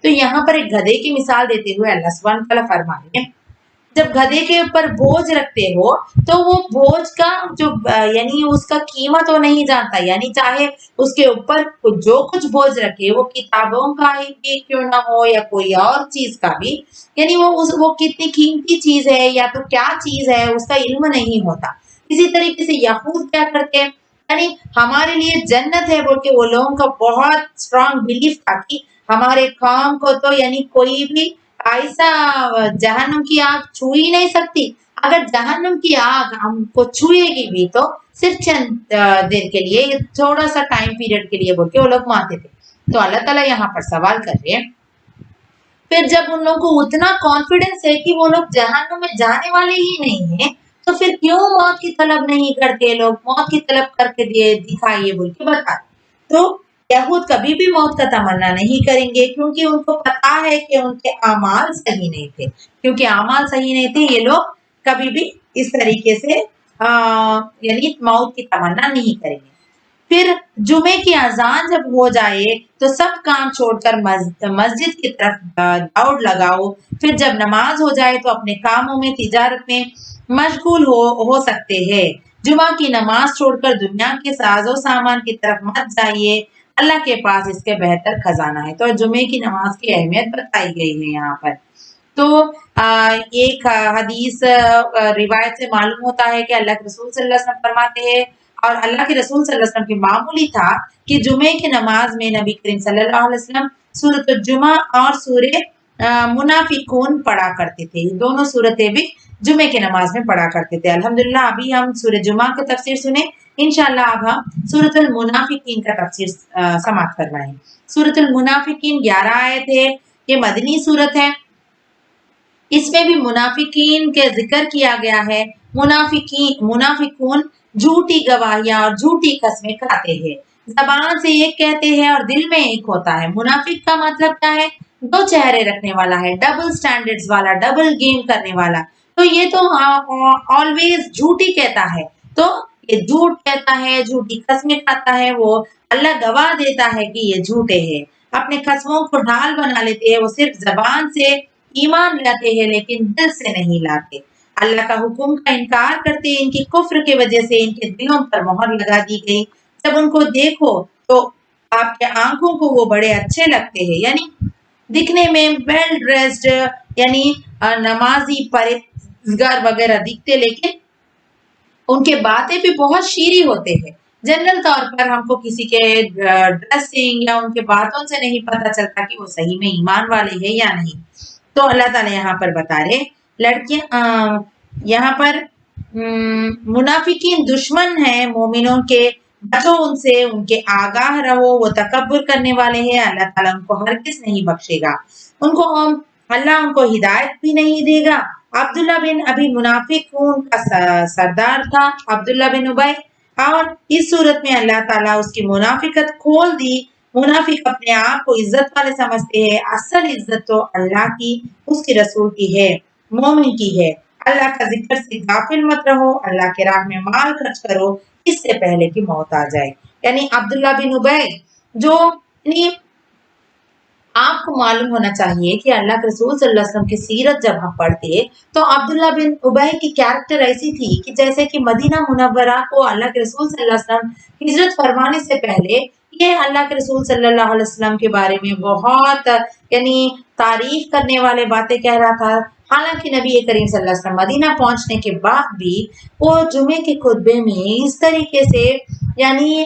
تو یہاں پر ایک گدھے کی مثال دیتے ہوئے اللہ سبحانہ وتعالیٰ فرما رہے ہیں، جب گدھے کے اوپر بوجھ رکھتے ہو تو وہ بوجھ کا جو یعنی اس کا قیمت وہ نہیں جانتا، یعنی چاہے اس کے اوپر جو کچھ بوجھ رکھے وہ کتابوں کا ہی بھی کیوں نہ ہو یا کوئی اور چیز کا بھی، یعنی وہ کتنی قیمتی چیز ہے یا تو کیا چیز ہے اس کا علم نہیں ہوتا۔ اسی طریقے سے یہود کیا کرتے ہیں، یعنی ہمارے لیے جنت ہے بول کے وہ لوگوں کا بہت اسٹرانگ بلیف تھا کہ ہمارے قوم کو تو یعنی کوئی بھی ایسا جہنم کی آگ چھو ہی نہیں سکتی، اگر جہنم کی آگ ہم کو چھوئے گی بھی تو صرف چند دیر کے لیے، تھوڑا سا ٹائم پیریڈ کے لیے بول کے وہ لوگ مانتے تھے۔ تو اللہ تعالیٰ یہاں پر سوال کر رہے ہیں، پھر جب ان لوگوں کو اتنا کانفیڈنس ہے کہ وہ لوگ جہنم میں جانے والے ہی نہیں ہیں تو پھر کیوں موت کی طلب نہیں کرتے لوگ، موت کی طلب کر کے دکھائیے بول کے بتا۔ تو یہود کبھی بھی موت کا تمنا نہیں کریں گے کیونکہ ان کو پتا ہے کہ ان کے اعمال صحیح نہیں تھے، کیونکہ اعمال صحیح نہیں تھے یہ لوگ کبھی بھی اس طریقے سے یعنی موت کی تمنا نہیں کریں گے۔ پھر جمعے کی اذان جب ہو جائے تو سب کام چھوڑ کر مسجد کی طرف دوڑ لگاؤ، پھر جب نماز ہو جائے تو اپنے کاموں میں تجارت میں مشغول ہو سکتے ہیں۔ جمعہ کی نماز چھوڑ کر دنیا کے ساز و سامان کی طرف مت جائیے، اللہ کے پاس اس کے بہتر خزانہ ہے۔ تو جمعے کی نماز کی اہمیت بتائی گئی ہے یہاں پر۔ تو ایک حدیث روایت سے معلوم ہوتا ہے کہ اللہ کے رسول صلی اللہ علیہ وسلم فرماتے ہیں، اور اللہ کے رسول صلی اللہ علیہ وسلم کی معمولی تھا کہ جمعے کی نماز میں نبی کریم صلی اللہ علیہ وسلم سورۃ الجمعہ اور سورہ منافقون پڑھا کرتے تھے، یہ دونوں صورتیں بھی جمعے کی نماز میں پڑھا کرتے تھے۔ الحمدللہ ابھی ہم سورہ جمعہ کی تفسیر سنیں، انشاءاللہ اب ہم سورۃ المنافقین کا تفسیر سماعت کروائیں۔ سورۃ المنافقین 11 آیت ہے، یہ مدنی سورت ہے، اس میں بھی منافقین کے ذکر کیا گیا ہے۔ منافقون جھوٹی گواہیاں اور جھوٹی قسمیں کھاتے ہیں، زبان سے ایک کہتے ہیں اور دل میں ایک ہوتا ہے۔ منافق کا مطلب کیا ہے؟ دو چہرے رکھنے والا ہے، ڈبل سٹینڈرڈز والا، ڈبل گیم کرنے والا۔ تو یہ تو آلویز جھوٹی کہتا ہے، تو یہ جھوٹ کہتا ہے، جھوٹی قسمیں کھاتا ہے، وہ اللہ گواہ دیتا ہے کہ یہ جھوٹے ہیں، اپنے قسموں کو ڈھال بنا لیتے ہیں، وہ صرف زبان سے ایمان لاتے ہیں لیکن دل سے نہیں لاتے، اللہ کا حکم کا انکار کرتے ہیں، ان کی کفر کی وجہ سے ان کے دلوں پر مہر لگا دی گئی، جب ان کو دیکھو تو آپ کے آنکھوں کو وہ بڑے اچھے لگتے ہیں، یعنی دکھنے میں ویل ڈریسڈ، یعنی نمازی پرہیزگار وغیرہ دکھتے، لیکن ان کے باتیں بھی بہت شیریں ہوتے ہیں۔ جنرل طور پر ہم کو کسی کے ڈریسنگ یا ان کے باتوں سے نہیں پتہ چلتا کہ وہ صحیح میں ایمان والے ہیں یا نہیں۔ تو اللہ تعالیٰ یہاں پر بتا رہے لڑکیاں یہاں پر منافقین دشمن ہیں مومنوں کے، بچو ان سے، ان کے آگاہ رہو، وہ تکبر کرنے والے ہیں، اللہ تعالیٰ ان کو ہرگز نہیں بخشے گا، اللہ ان کو ہدایت بھی نہیں دے گا۔ عبداللہ بن ابی منافقون کا سردار تھا عبداللہ بن ابی، اور اس صورت میں اللہ تعالیٰ اس کی منافقت کھول دی۔ منافق اپنے آپ کو عزت والے سمجھتے ہیں، اصل عزت تو اللہ کی، اس کے رسول کی ہے، مومن کی ہے۔ اللہ کا ذکر سے غافل مت رہو، اللہ کے راہ میں مال خرچ کرو اس سے پہلے کہ موت آ جائے۔ یعنی عبداللہ بن ابی جو یعنی آپ کو معلوم ہونا چاہیے کہ اللہ کے رسول صلی اللہ علیہ وسلم کی سیرت جب ہم پڑھتے تو عبداللہ بن ابی کی کیریکٹر ایسی تھی کہ جیسے کہ مدینہ منورہ کو اللہ کے رسول صلی اللہ علیہ وسلم ہجرت فرمانے سے پہلے یہ اللہ کے رسول صلی اللہ علیہ وسلم کے بارے میں بہت یعنی تعریف کرنے والے باتیں کہہ رہا تھا، حالانکہ نبی کریم صلی اللہ علیہ وسلم مدینہ پہنچنے کے بعد بھی وہ جمعے کے خطبے میں اس طریقے سے یعنی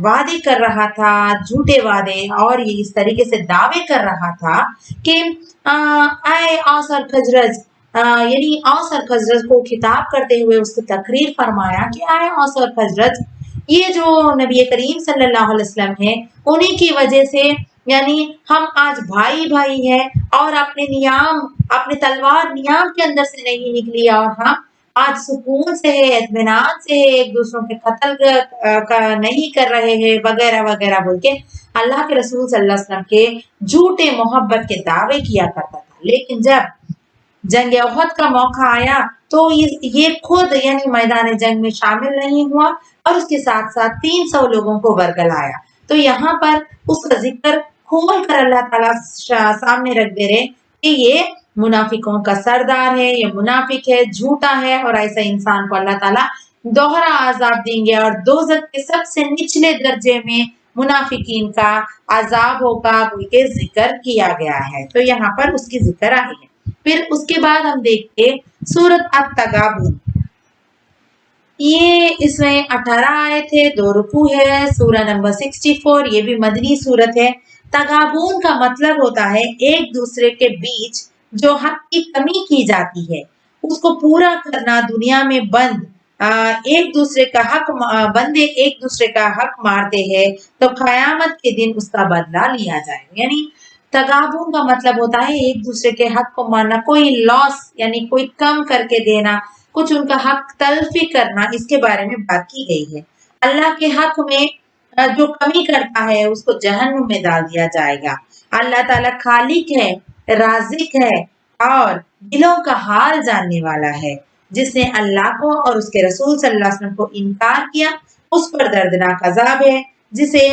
وعدے کر رہا تھا، جھوٹے وعدے، اور یہ اس طریقے سے دعوے کر رہا تھا کہ اے اوس اور خزرج، یعنی اوس اور خزرج کو خطاب کرتے ہوئے اس کو تقریر فرمایا کہ اے اوس اور خزرج، یہ جو نبی کریم صلی اللہ علیہ وسلم ہے انہی کی وجہ سے یعنی ہم آج بھائی بھائی ہیں، اور اپنے تلوار نیام کے اندر سے نہیں نکلی، اور ہم आज सुकून से है, इत्मीनान से है, एक दूसरों के कत्ल का नहीं कर रहे हैं वगैरह वगैरह बोल के अल्लाह के रसूल सल्लल्लाहु अलैहि वसल्लम के झूठे मोहब्बत के दावे किया करता था। लेकिन जब जंग उहद का मौका आया तो ये खुद यानी मैदान जंग में शामिल नहीं हुआ और उसके साथ साथ 300 लोगों को बरगलाया। तो यहाँ पर उसका जिक्र खोल कर अल्लाह ताला सामने रख दे रहे कि ये मुनाफिकों का सरदार है, ये मुनाफिक है, झूठा है और ऐसा इंसान को अल्लाह ताला दोहरा आजाब देंगे और दोजख के सबसे निचले दर्जे में मुनाफिकीन का आजाब होगा बोल के जिक्र किया गया है। तो यहाँ पर उसकी जिक्र आई है। फिर उसके बाद हम देखते सूरत अत-तगाबुन। ये इसमें 18 आयत है, 2 रुकू है, सूरा नंबर 64, ये भी मदनी सूरत है। तगाबून का मतलब होता है एक दूसरे के बीच जो हक की कमी की जाती है उसको पूरा करना। दुनिया में एक दूसरे का हक बंदे एक दूसरे का हक मारते हैं तो कयामत के दिन उसका बदला लिया जाएगा। यानी तगाबून का मतलब होता है एक दूसरे के हक को मारना, कोई लॉस यानी कोई कम करके देना, कुछ उनका हक तलफी करना, इसके बारे में बात की गई है। अल्लाह के हक में जो कमी करता है उसको जहन्नुम में डाल दिया जाएगा। अल्लाह ताला खालिक है, राजिक है और दिलों का हाल जानने वाला है। जिसने अल्लाह को और उसके रसूल सल्लल्लाहु अलैहि वसल्लम को इनकार किया उस पर दर्दनाक अजाब है। जिसे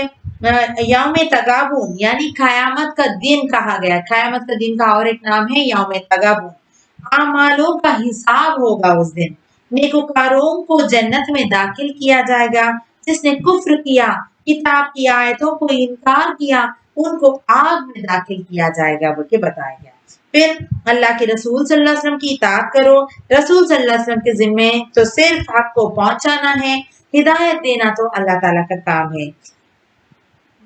यौम तगाबून यानी कयामत का दिन कहा गया। कयामत का दिन का और एक नाम है यौम तगाबून। आमालों का हिसाब होगा उस दिन। नेकोकारों को जन्नत में दाखिल किया जाएगा। जिसने कुफ्र किया, किताब की आयतों को इनकार किया, उनको आग में दाखिल किया जाएगा बोल के बताया गया। फिर अल्लाह के रसूल सल्लल्लाहु अलैहि वसल्लम की इताअत करो। रसूल सल्लल्लाहु अलैहि वसल्लम के जिम्मे तो सिर्फ हक को पहुंचाना है, हिदायत देना तो अल्लाह ताला का काम है।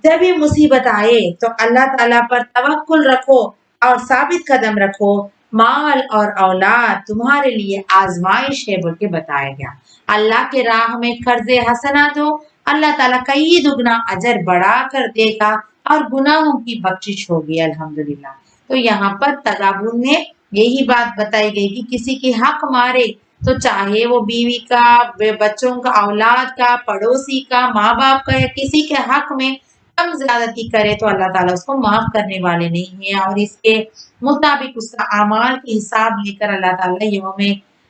जब ये मुसीबत आए तो अल्लाह ताला पर तवक्कुल रखो और साबित कदम रखो। माल और औलाद तुम्हारे लिए आजमाइश है बोल के बताया गया। अल्लाह के राह में कर्जे हसना दो, अल्लाह ताला कई दुगना अजर बढ़ा कर देगा और गुनाहों की बख्शिश होगी अल्हम्दुलिल्लाह। तो यहाँ पर तगाबुन में यही बात बताई गई कि किसी की हक मारे तो चाहे वो बीवी का, बच्चों का, औलाद का, पड़ोसी का, माँ बाप का या किसी के हक में कम ज्यादती करे तो अल्लाह ताला उसको माफ करने वाले नहीं है और इसके मुताबिक उसका अमाल की हिसाब लेकर अल्लाह ताला यौम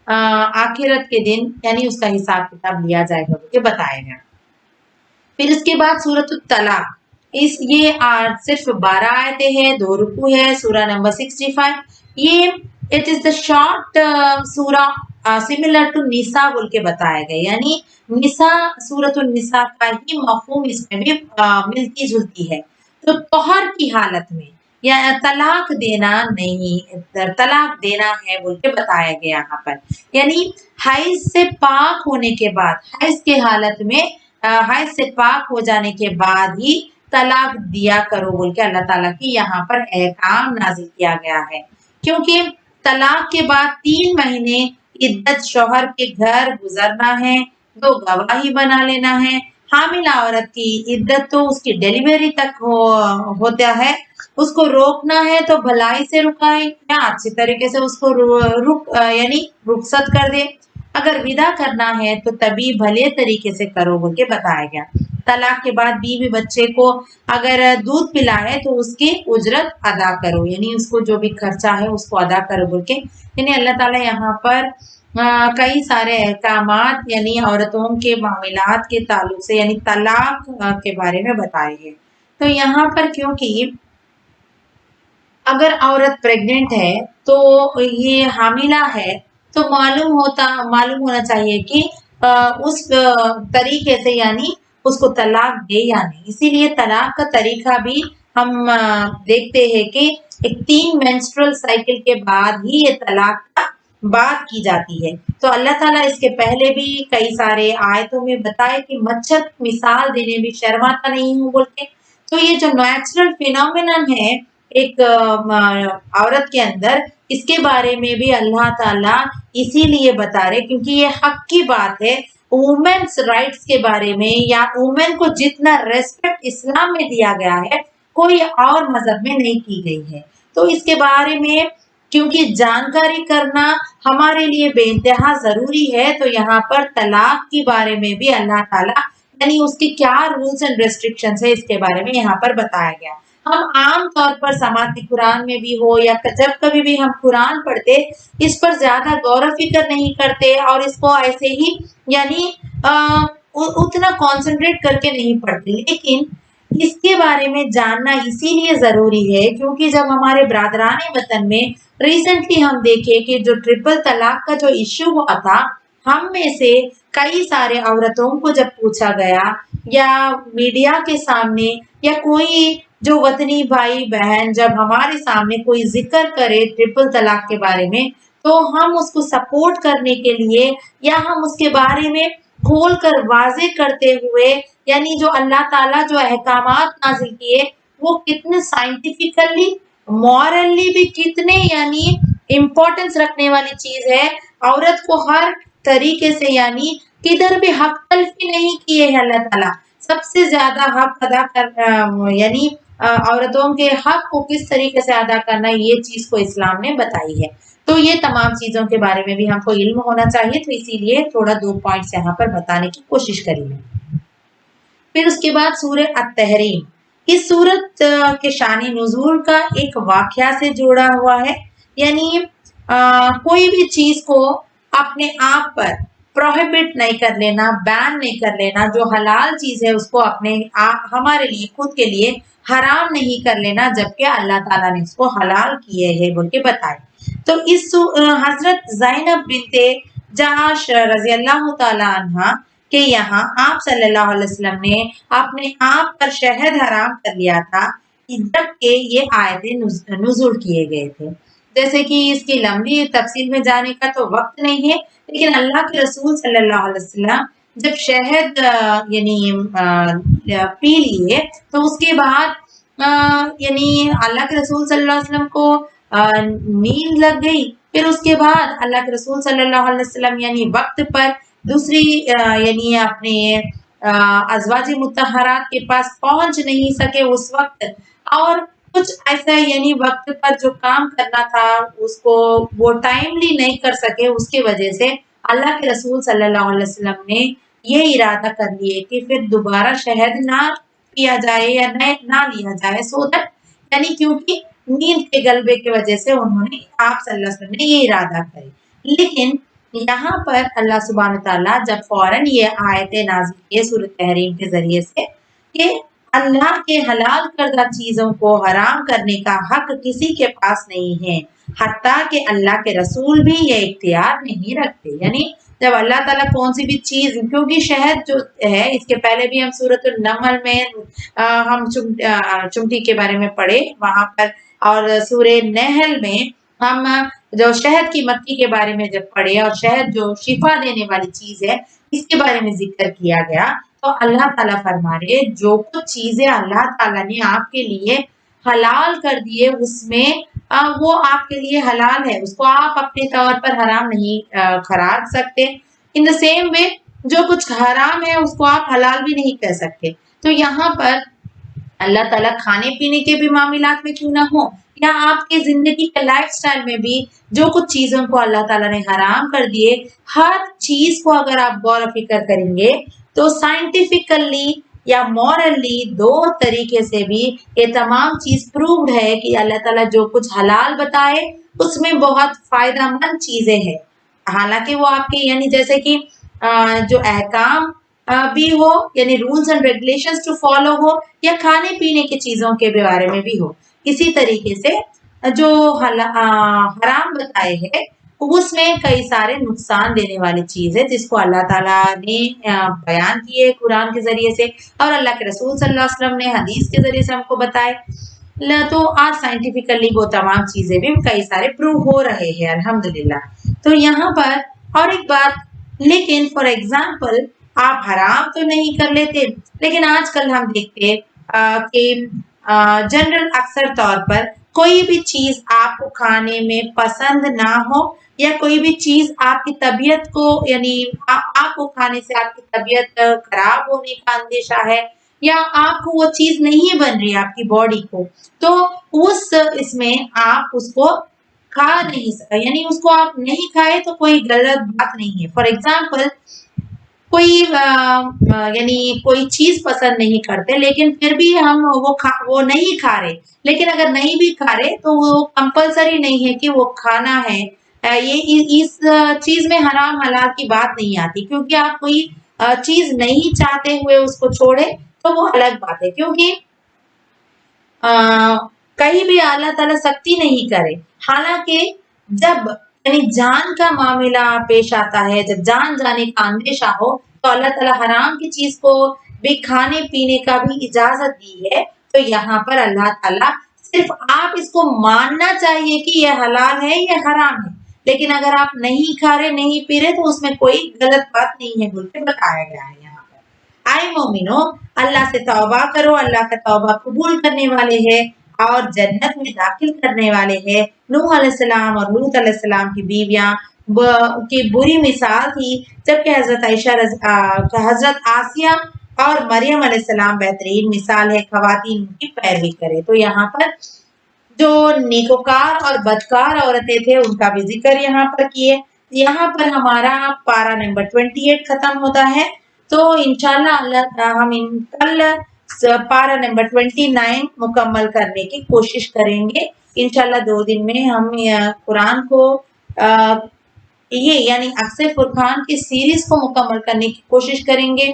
आखिरत के दिन यानी उसका हिसाब किताब लिया जाएगा बोल के बताया गया। फिर इसके बाद सूरत तलाक, ये सिर्फ 12 आयतें हैं, 2 रुकू है, सूरा नंबर 65। ये इट इज द शॉर्ट सूरा सिमिलर टू निसा बोल के बताया गया। यानी निसा सूरतुन निसा का ही मफहूम इसमें भी मिलती जुलती है। तो तोहर की हालत में या तलाक देना नहीं, तलाक देना है बोल के बताया गया यहाँ पर। यानी हैज से पाक होने के बाद, हैज के हालत में हैज से पाक हो जाने के बाद ही तलाक दिया करो बोल के अल्लाह ताला की यहाँ पर एहकाम नाजिल किया गया है। क्योंकि तलाक के बाद 3 महीने इद्दत शौहर के घर गुजरना है, 2 गवाही बना लेना है। हामिला औरत की इद्दत तो उसकी डिलीवरी तक होता है। उसको रोकना है तो भलाई से रुकाए या अच्छी तरीके से उसको यानी रुखसत कर दे। अगर विदा करना है तो तभी भले तरीके से करो बोल के बताया गया। तलाक के बाद बीवी बच्चे को अगर दूध पिलाए तो उसकी उजरत अदा करो, यानी उसको जो भी खर्चा है उसको अदा करो बोल के। यानी अल्लाह ताला यहाँ पर कई सारे अहकामात यानी औरतों के मामलात के ताल्लुक से यानी तलाक के बारे में बताए हैं। तो यहाँ पर क्योंकि अगर औरत प्रेग्नेंट है तो ये हामिला है तो मालूम होना चाहिए कि उस तरीके से यानी उसको तलाक दे या नहीं। इसीलिए तलाक का तरीका भी हम देखते हैं कि एक 3 मेंस्ट्रुअल साइकिल के बाद ही ये तलाक का बात की जाती है। तो अल्लाह ताला इसके पहले भी कई सारे आयतों में बताए कि मच्छर मिसाल देने भी शर्माता नहीं हूँ बोल के। तो ये जो नेचुरल फिनोमिनन है एक औरत के अंदर, इसके बारे में भी अल्लाह ताला इसीलिए बता रहे क्योंकि ये हक की बात है। वुमेन्स राइट्स के बारे में या वुमेन को जितना रेस्पेक्ट इस्लाम में दिया गया है कोई और मजहब में नहीं की गई है। तो इसके बारे में کیونکہ جانکاری کرنا ہمارے لیے بے انتہا ضروری ہے، تو یہاں پر طلاق کے بارے میں بھی اللہ تعالیٰ یعنی اس کے کیا رولز اینڈ ریسٹرکشنز ہے اس کے بارے میں یہاں پر بتایا گیا۔ ہم عام طور پر سماعت قرآن میں بھی ہو یا جب کبھی بھی ہم قرآن پڑھتے اس پر زیادہ غور و فکر نہیں کرتے اور اس کو ایسے ہی یعنی اتنا کانسنٹریٹ کر کے نہیں پڑھتے، لیکن اس کے بارے میں جاننا اسی لیے ضروری ہے کیونکہ جب ہمارے برادران وطن میں ریسنٹلی ہم دیکھے کہ جو ٹرپل طلاق کا جو ایشو ہوا تھا، ہم میں سے کئی سارے عورتوں کو جب پوچھا گیا یا میڈیا کے سامنے یا کوئی جو وطنی بھائی بہن جب ہمارے سامنے کوئی ذکر کرے ٹرپل طلاق کے بارے میں، تو ہم اس کو سپورٹ کرنے کے لیے یا ہم اس کے بارے میں کھول کر واضح کرتے ہوئے یعنی جو اللہ تعالیٰ جو احکامات نازل کیے وہ کتنے سائنٹیفکلی مورلی بھی کتنے یعنی امپورٹنس رکھنے والی چیز ہے، عورت کو ہر طریقے سے یعنی کدھر بھی حق تلفی نہیں کیے ہیں اللہ تعالیٰ، سب سے زیادہ حق ادا کر یعنی عورتوں کے حق کو کس طریقے سے ادا کرنا یہ چیز کو اسلام نے بتائی ہے۔ تو یہ تمام چیزوں کے بارے میں بھی ہم کو علم ہونا چاہیے، تو اسی لیے تھوڑا 2 پوائنٹس یہاں پر بتانے کی کوشش کری ہے۔ پھر اس کے بعد سورہ التحریم، اس سورت کے شان نزول کا ایک واقعہ سے جوڑا ہوا ہے، یعنی کوئی بھی چیز کو اپنے آپ پر پروہیبٹ نہیں کر لینا، بین نہیں کر لینا، جو حلال چیز ہے اس کو اپنے ہمارے لیے خود کے لیے حرام نہیں کر لینا، جبکہ اللہ تعالیٰ نے اس کو حلال کیے ہیں بول کے بتائے۔ تو اس حضرت زینب بنت جہش رضی اللہ تعالیٰ عنہ کہ یہاں آپ صلی اللہ علیہ وسلم نے اپنے آپ پر شہد حرام کر لیا تھا جبکہ یہ آیتیں نزول کیے گئے تھے۔ جیسے کہ اس کی لمبی تفصیل میں جانے کا تو وقت نہیں ہے، لیکن اللہ کے رسول صلی اللہ علیہ وسلم جب شہد یعنی پی لیے تو اس کے بعد یعنی اللہ کے رسول صلی اللہ علیہ وسلم کو نیند لگ گئی، پھر اس کے بعد اللہ کے رسول صلی اللہ علیہ وسلم یعنی وقت پر دوسری یعنی اپنے ازواج مطہرات کے پاس پہنچ نہیں سکے اس وقت، اور کچھ ایسا یعنی وقت پر جو کام کرنا تھا اس کو وہ ٹائملی نہیں کر سکے، اس کی وجہ سے اللہ کے رسول صلی اللہ علیہ وسلم نے یہ ارادہ کر لیے کہ پھر دوبارہ شہد نہ پیا جائے یا نہ لیا جائے، سو دیٹ یعنی کیونکہ نیند کے غلبے کی وجہ سے انہوں نے آپ صلی اللہ علیہ وسلم نے یہ ارادہ کری۔ لیکن یہاں پر اللہ سبحانہ تعالیٰ جب فوراً یہ آیتیں نازل کیے سورۃ تحریم کے ذریعے سے کہ اللہ کے حلال کردہ چیزوں کو حرام کرنے کا حق کسی کے پاس نہیں ہے، حتیٰ کہ اللہ کے رسول بھی یہ اختیار نہیں رکھتے۔ یعنی جب اللہ تعالیٰ کون سی بھی چیز، کیونکہ شہد جو ہے اس کے پہلے بھی ہم سورۃ النمل میں ہم چمٹی کے بارے میں پڑھے وہاں پر، اور سورہ نحل میں ہم جو شہد کی مکھی کے بارے میں جب پڑھے اور شہد جو شفا دینے والی چیز ہے اس کے بارے میں ذکر کیا گیا، تو اللہ تعالیٰ فرما رہے جو کچھ چیزیں اللہ تعالیٰ نے آپ کے لیے حلال کر دیے اس میں وہ آپ کے لیے حلال ہے، اس کو آپ اپنے طور پر حرام نہیں قرار سکتے۔ ان دا سیم وے جو کچھ حرام ہے اس کو آپ حلال بھی نہیں کہہ سکتے۔ تو یہاں پر اللہ تعالیٰ کھانے پینے کے بھی معاملات میں کیوں نہ ہو یا آپ کے زندگی کے لائف سٹائل میں بھی جو کچھ چیزوں کو اللہ تعالیٰ نے حرام کر دیے، ہر چیز کو اگر آپ غور و فکر کریں گے تو سائنٹیفکلی یا مورلی دو طریقے سے بھی یہ تمام چیز پرووڈ ہے کہ اللہ تعالیٰ جو کچھ حلال بتائے اس میں بہت فائدہ مند چیزیں ہیں، حالانکہ وہ آپ کے یعنی جیسے کہ جو احکام بھی ہو یعنی rules and regulations to follow ہو یا کھانے پینے کی چیزوں کے بارے میں بھی ہو، اسی طریقے سے جو حرام بتائے ہیں اس میں کئی سارے نقصان دینے والی چیز ہے جس کو اللہ تعالیٰ نے بیان کیے قرآن کے ذریعے سے اور اللہ کے رسول صلی اللہ علیہ وسلم نے حدیث کے ذریعے سے ہم کو بتائے۔ تو آج سائنٹیفکلی وہ تمام چیزیں بھی کئی سارے پروو ہو رہے ہیں الحمدللہ۔ تو یہاں پر اور ایک بات، لیکن فار ایگزامپل آپ حرام تو نہیں کر لیتے، لیکن آج کل ہم دیکھتے کہ جنرل اکثر طور پر کوئی بھی چیز آپ کو کھانے میں پسند نہ ہو یا کوئی بھی چیز آپ کی طبیعت کو یعنی آپ کو کھانے سے آپ کی طبیعت خراب ہونے کا اندیشہ ہے یا آپ کو وہ چیز نہیں بن رہی آپ کی باڈی کو، تو اس میں آپ اس کو खा नहीं सका, यानी उसको आप नहीं खाए तो कोई गलत बात नहीं है। फॉर एग्जाम्पल कोई यानी कोई चीज पसंद नहीं करते लेकिन फिर भी हम वो नहीं खा रहे, लेकिन अगर नहीं भी खा रहे तो वो कंपलसरी नहीं है कि वो खाना है। ये इस चीज में हराम हलाल की बात नहीं आती, क्योंकि आप कोई चीज नहीं चाहते हुए उसको छोड़े तो वो अलग बात है, क्योंकि कहीं भी अल्लाह ताला सख्ती नहीं करे। हालांकि जब यानी जान का मामला पेश आता है, जब जान जाने का अंदेशा हो, तो अल्लाह ताला हराम की चीज को भी खाने पीने का भी इजाजत दी है। तो यहाँ पर अल्लाह ताला सिर्फ आप इसको मानना चाहिए कि यह हलाल है या हराम है, लेकिन अगर आप नहीं खा रहे नहीं पी रहे तो उसमें कोई गलत बात नहीं है बोल के बताया गया है। यहाँ पर आए मोमिनो, अल्लाह से तौबा करो, अल्लाह का तौबा कबूल करने वाले है और जन्नत में दाखिल करने वाले हैं। नूह अलैहिस्सलाम और लूत अलैहिस्सलाम की बीवियां की बुरी मिसाल थी, जबकि हजरत आसिया और मरियम अलैहिस्सलाम बेहतरीन मिसाल है, खवातीन उनकी पैरवी करे। तो यहाँ पर जो नेकोकार और बदकार औरतें थे उनका भी जिक्र यहाँ पर किए। यहाँ पर हमारा पारा नंबर 28 खत्म होता है। तो इंशाल्लाह हम कल पारा नंबर 29 मुकम्मल करने की कोशिश करेंगे। इंशाल्लाह 2 दिन में हम कुरान को ये यानी अक्से फुरकान की सीरीज को मुकम्मल करने की कोशिश करेंगे।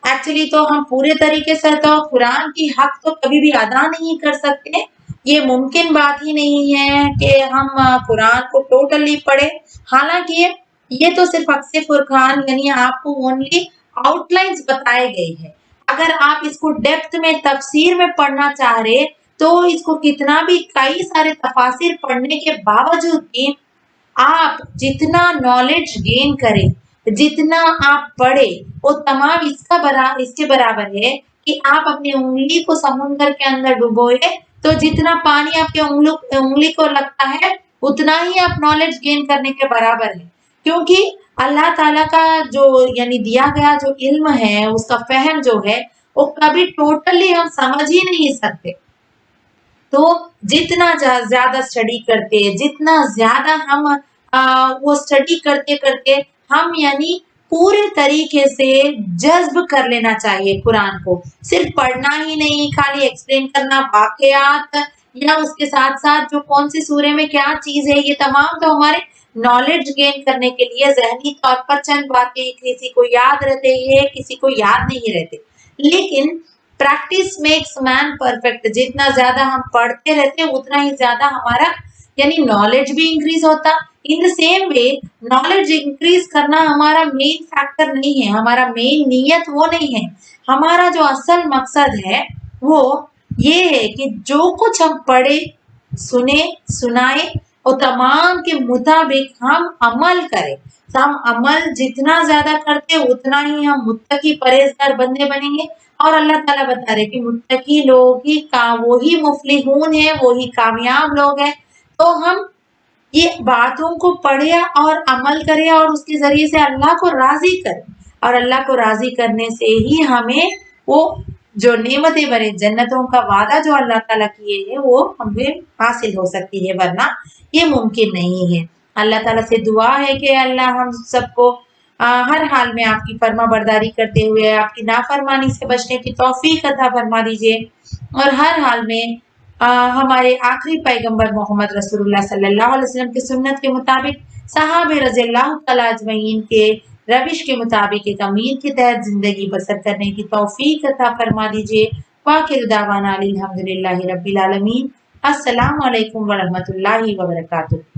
एक्चुअली तो हम पूरे तरीके से तो कुरान की हक तो कभी भी अदा नहीं कर सकते, ये मुमकिन बात ही नहीं है कि हम कुरान को टोटली पढ़े। हालांकि ये तो सिर्फ अक्से फुरकान यानी आपको ओनली आउटलाइंस बताए गए हैं। अगर आप इसको डेप्थ में तफसीर में पढ़ना चाह रहे तो इसको कितना भी कई सारे तफासिर पढ़ने के बावजूद भी आप जितना नॉलेज गेन करें, जितना आप पढ़े, वो तमाम इसके बराबर है कि आप अपनी उंगली को समुद्र के अंदर डुबोए तो जितना पानी आपके उंगली को लगता है उतना ही आप नॉलेज गेन करने के बराबर है। क्योंकि अल्लाह ताला का जो यानी दिया गया जो इल्म है, उसका फहम जो है वो कभी टोटली हम समझ ही नहीं सकते। तो जितना ज्यादा स्टडी करते, जितना ज्यादा हम वो स्टडी करते करते हम यानी पूरे तरीके से जज्ब कर लेना चाहिए कुरान को। सिर्फ पढ़ना ही नहीं, खाली एक्सप्लेन करना वाकयात या उसके साथ साथ जो कौन सी सूरे में क्या चीज है, ये तमाम तो हमारे नॉलेज गेन करने के लिए जहनी तौर पर चंद बातें किसी को याद रहते हैं, किसी को याद नहीं रहते, लेकिन प्रैक्टिस मेक्स मैन परफेक्ट। जितना ज्यादा हम पढ़ते रहते हैं उतना ही ज्यादा हमारा यानी नॉलेज भी इंक्रीज होता। In the same way knowledge increase करना हमारा मेन फैक्टर नहीं है, हमारा मेन नियत वो नहीं है। हमारा जो असल मकसद है वो ये है कि जो कुछ हम पढ़े, सुने, सुनाए और तमाम के मुताबिक हम अमल करें। हम अमल जितना ज्यादा करते उतना ही हम मुत्तकी परहेजगार बंदे बनेंगे। और अल्लाह ताला बता रहे कि मुत्तकी लोग ही वो ही मुफलिहून है, वो ही कामयाब लोग हैं। तो हम ये बातों को पढ़े और अमल करें और उसके जरिए से अल्लाह को राजी करें, और अल्लाह को राजी करने से ही हमें वो जो नेमतें भरे जन्नतों का वादा जो अल्लाह ताला किए है वो हमें हासिल हो सकती है, वरना ये मुमकिन नहीं है। अल्लाह ताला से दुआ है कि अल्लाह हम सबको हर हाल में आपकी फर्मा बरदारी करते हुए आपकी नाफरमानी से बचने की तौफीक अता फरमा दीजिए, और हर हाल में हमारे आखिरी पैगंबर मोहम्मद रसूलुल्लाह सल्लल्लाहु अलैहि वसल्लम की सुन्नत के मुताबिक सहाबे रज़ियल्लाहु तआला अजमईन के रविश के मुताबिक एक अमीर के तहत जिंदगी बसर करने की तौफीक अता फरमा दीजिए। वाखिर दावाना अल्हम्दुलिल्लाहि रब्बिल आलमीन। अस्सलामु अलैकुम व रहमतुल्लाहि व बरकातुहू।